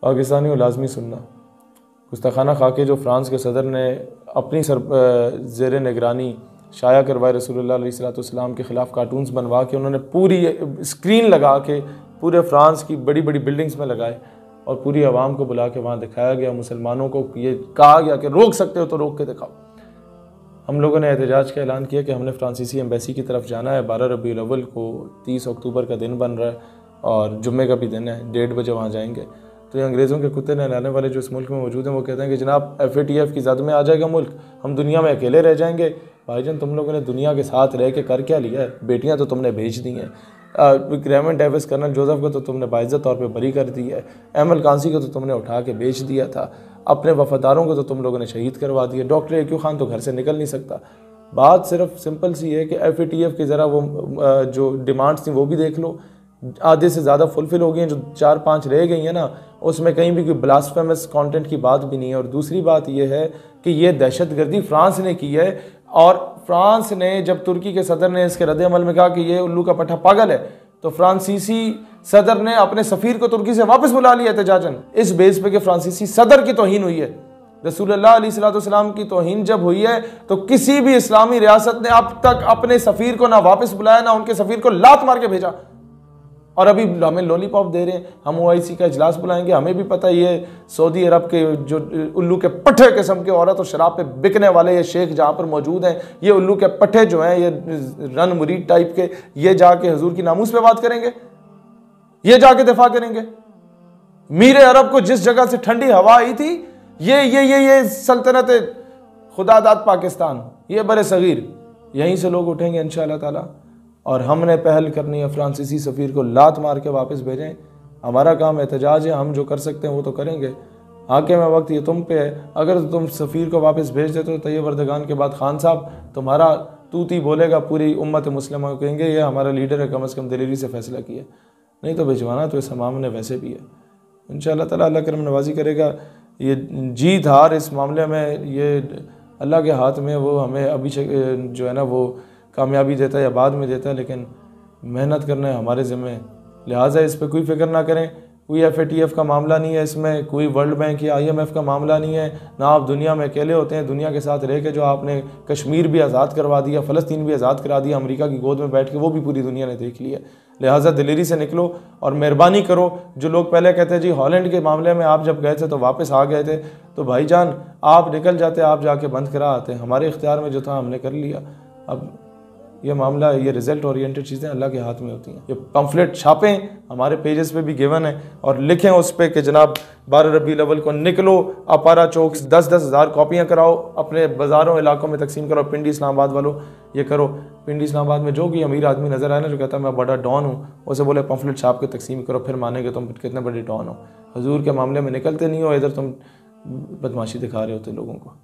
पाकिस्तानियों लाजमी सुनना, गुस्ताखाना खाके जो फ्रांस के सदर ने अपनी ज़ेर निगरानी शाया करवाए रसूलुल्लाह अलैहिस्सलाम के ख़िलाफ़ कार्टून्स बनवा के उन्होंने पूरी स्क्रीन लगा के पूरे फ्रांस की बड़ी बड़ी बिल्डिंग्स में लगाए और पूरी आवाम को बुला के वहाँ दिखाया गया, मुसलमानों को ये कहा गया कि रोक सकते हो तो रोक के दिखाओ। हम लोगों ने एहतजाज का ऐलान किया कि हमने फ्रांसीसी एम्बेसी की तरफ जाना है। 12 रबीउल अव्वल को 30 अक्टूबर का दिन बन रहा है और जुम्मे का भी दिन है, 1:30 बजे वहाँ जाएंगे। तो ये अंग्रेज़ों के कुत्ते नहलाने वाले जो इस मुल्क में मौजूद हैं वो कहते हैं कि जनाब FATF की ज़द में आ जाएगा मुल्क, हम दुनिया में अकेले रह जाएंगे। भाईजान तुम लोगों ने दुनिया के साथ रह के कर क्या लिया है? बेटियाँ तो तुमने भेज दी हैं, रेमंड डेविस कर्नल जोसेफ को तो तुमने बाइज़्ज़त तौर पे बरी कर दी है, एमल कांसी को तो तुमने उठा के बेच दिया था, अपने वफादारों को तो तुम लोगों ने शहीद करवा दिया, डॉक्टर AQ खान तो घर से निकल नहीं सकता। बात सिर्फ सिंपल सी है कि FATF की ज़रा वो जो डिमांड्स थी वो भी देख लो, आधे से ज़्यादा फुलफिल हो गई हैं, जो 4-5 रह गई हैं ना उसमें कहीं भी कोई ब्लास्फेमस कंटेंट की बात भी नहीं है। और दूसरी बात यह है कि ये दहशतगर्दी फ्रांस ने की है और फ्रांस ने जब तुर्की के सदर ने इसके रद्द-ए-अमल में कहा कि ये उल्लू का पट्टा पागल है तो फ्रांसीसी सदर ने अपने सफ़ीर को तुर्की से वापस बुला लिया एहतजाजन, इस बेस पे कि फ्रांसीसी सदर की तौहीन हुई है। रसूलुल्लाह अलैहिस्सलाम की तौहीन जब हुई है तो किसी भी इस्लामी रियासत ने अब तक अपने सफ़ीर को ना वापस बुलाया ना उनके सफ़ीर को लात मार के भेजा। और अभी हमें लॉलीपॉप दे रहे हैं, हम OIC का इजलास बुलाएंगे। हमें भी पता ये सऊदी अरब के जो उल्लू के पट्टे किस्म के औरत और शराब पे बिकने वाले ये शेख जहाँ पर मौजूद हैं, ये उल्लू के पट्टे जो हैं ये रन मुरीद टाइप के, ये जाके हुजूर की नामूस पे बात करेंगे, ये जाके दिफा करेंगे। मीर अरब को जिस जगह से ठंडी हवा आई थी, ये सल्तनत खुदादाद पाकिस्तान, ये बड़े सगीर, यहीं से लोग उठेंगे इंशाअल्लाह ताला। और हमने पहल करनी है फ्रांसीसी सफ़ीर को लात मार के वापस भेजें। हमारा काम एहतजाज है, हम जो कर सकते हैं वो तो करेंगे। आके में वक्त ये तुम पे है, अगर तुम सफ़ीर को वापस भेज देते हो तो तैयब अर्दगान के बाद खान साहब तुम्हारा तूती बोलेगा, पूरी उम्मत मुस्लिम कहेंगे ये हमारा लीडर है, कम अज़ कम दिलेरी से फ़ैसला किया। नहीं तो भिजवाना तो इस हमाम ने वैसे भी है। इंशाअल्लाह ताला अल्लाह करम नवाजी करेगा। ये जीत हार इस मामले में ये अल्लाह के हाथ में, वो हमें अभी जो है ना वो कामयाबी देता है या बाद में देता है, लेकिन मेहनत करना है हमारे ज़िम्मे। लिहाजा इस पर कोई फ़िक्र ना करें, कोई FATF का मामला नहीं है इसमें, कोई वर्ल्ड बैंक या IMF का मामला नहीं है, ना आप दुनिया में अकेले होते हैं। दुनिया के साथ रह के जो आपने कश्मीर भी आज़ाद करवा दिया, फ़लस्तीन भी आज़ाद करा दिया अमेरिका की गोद में बैठ के, वो भी पूरी दुनिया ने देख लिया। लिहाजा दिलेरी से निकलो और मेहरबानी करो। जो लोग पहले कहते हैं जी हॉलैंड के मामले में आप जब गए थे तो वापस आ गए थे, तो भाईजान आप निकल जाते, आप जाके बंद करा आते। हमारे इख्तियार में जो था हमने कर लिया। अब ये मामला, ये रिजल्ट ओरिएंटेड चीज़ें अल्लाह के हाथ में होती हैं। ये पम्फलेट छापें, हमारे पेजेस पे भी गिवन है, और लिखें उस पर कि जनाब 12 रबीउल अव्वल को निकलो, अपारा चौक 10-10 हज़ार कॉपियाँ कराओ, अपने बाज़ारों इलाकों में तकसीम करो। पिंडी इस्लामाबाद वालों ये करो, पिंडी इस्लामाबाद में जो भी अमीर आदमी नज़र आए ना जो कहता है मैं बड़ा डॉन हूँ, उसे बोले पम्फलेट छाप के तकसीम करो, फिर मानेंगे तुम कितने बड़े डॉन हो। हुजूर के मामले में निकलते नहीं हो, इधर तुम बदमाशी दिखा रहे होते लोगों को।